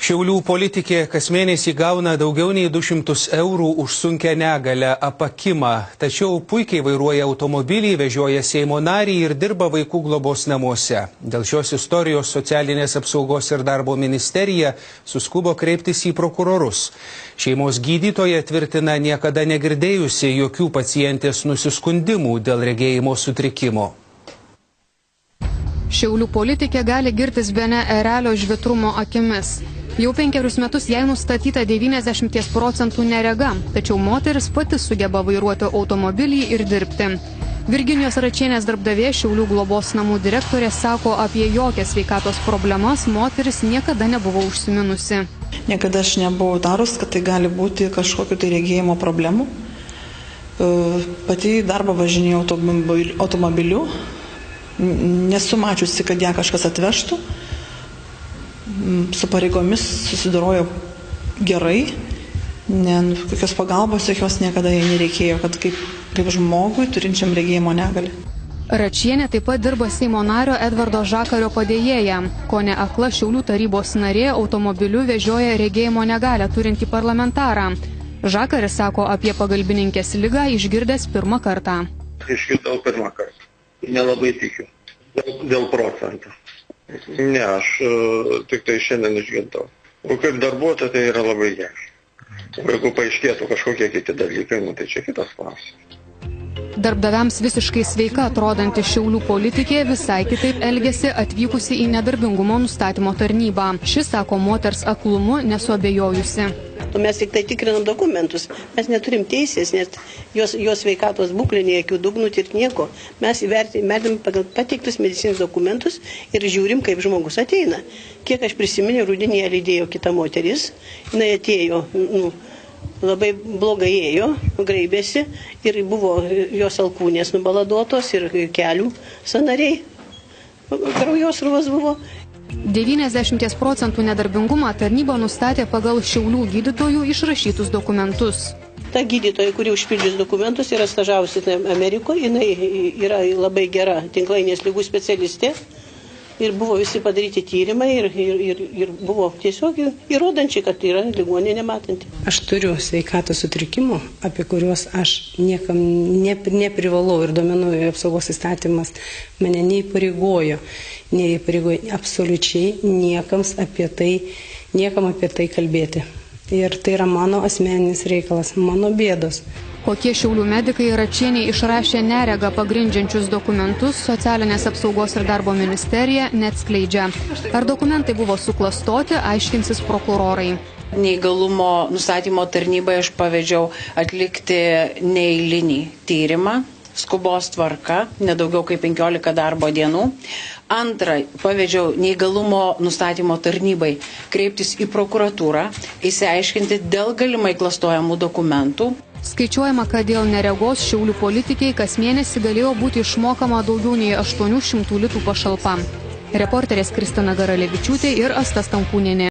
Šiaulių politikė kas mėnesį gauna daugiau nei 200 eurų už sunkią negalią apakimą, tačiau puikiai vairuoja automobilį, vežioja Seimo narį ir dirba vaikų globos namuose. Dėl šios istorijos Socialinės apsaugos ir darbo ministerija suskubo kreiptis į prokurorus. Šeimos gydytoja tvirtina niekada negirdėjusi jokių pacientės nusiskundimų dėl regėjimo sutrikimo. Šiaulių politikė gali girtis bene erelio žvitrumo akimis. Jau 5 metus jai nustatyta 90% nerega, tačiau moteris pati sugeba vairuoti automobilį ir dirbti. Virginijos Račienės darbdavė Šiaulių globos namų direktorė sako, apie jokias sveikatos problemas moteris niekada nebuvo užsiminusi. Niekada aš nebuvau darus, kad tai gali būti kažkokiu tai regėjimo problemų. Pati į darbą važinėjau automobiliu, nesu mačiusi, kad ją kažkas atvežtų. Su pareigomis susidorojo gerai, kokios pagalbos jokios niekada jai nereikėjo, kad kaip žmogui turinčiam regėjimo negalią. Račienė taip pat dirba Seimo nario Edvardo Žakario padėjėja. Kone akla Šiaulių tarybos narė automobiliu vežioja regėjimo negalią turintį parlamentarą. Žakaris sako apie pagalbininkės ligą išgirdęs pirmą kartą. Išgirdau pirmą kartą. Nelabai tikiu. Dėl procentų. Ne, aš tik tai šiandien išgirdau. O kaip darbuotoja tai yra labai gerai. O jeigu paaiškėtų kažkokie kiti dalykai, tai čia kitas klausimas. Darbdaviams visiškai sveika atrodanti Šiaulių politikė visai kitaip elgėsi atvykusi į nedarbingumo nustatymo tarnybą. Šis sako moters aklumu nesuabejojusi. Mes tik tai tikrinam dokumentus. Mes neturim teisės, nes jos sveikatos būklė nei jokių dugnų ir nieko. Mes įvertinam pagal pateiktus medicininius dokumentus ir žiūrim, kaip žmogus ateina. Kiek aš prisiminiau, rudenį ją lydėjo kita moteris. Jinai atėjo, labai blogai ėjo, graibėsi ir buvo jos alkūnės nubaladotos ir kelių sąnariai. Kraujosruvas buvo. 90% nedarbingumą tarnyba nustatė pagal Šiaulių gydytojų išrašytus dokumentus. Ta gydytoja, kuri užpildžius dokumentus, yra stažavusi Amerikoje, jinai yra labai gera tinklainės ligų specialistė ir buvo visi padaryti tyrimai ir buvo tiesiog įrodančiai, kad yra ligonė nematanti. Aš turiu sveikatos sutrikimų, apie kuriuos aš niekam neprivalau ir duomenų apsaugos įstatymas mane neįpareigojo absoliučiai niekam apie tai kalbėti. Ir tai yra mano asmeninis reikalas, mano bėdos. Kokie Šiaulių medikai Račienei išrašė neregą pagrindžiančius dokumentus, Socialinės apsaugos ir darbo ministerija neatskleidžia. Ar dokumentai buvo suklastoti, aiškinsis prokurorai. Neįgalumo nustatymo tarnybai aš pavedžiau atlikti neeilinį tyrimą, skubos tvarka, nedaugiau kaip 15 darbo dienų. Antra, pavedžiau neįgalumo nustatymo tarnybai kreiptis į prokuratūrą, išsiaiškinti dėl galimai klastojamų dokumentų. Skaičiuojama, kad dėl neregos Šiaulių politikiai kas mėnesį galėjo būti išmokama daugiau nei 800 litų pašalpa. Reporterės Kristina Garalevičiūtė ir Asta Stankūnienė.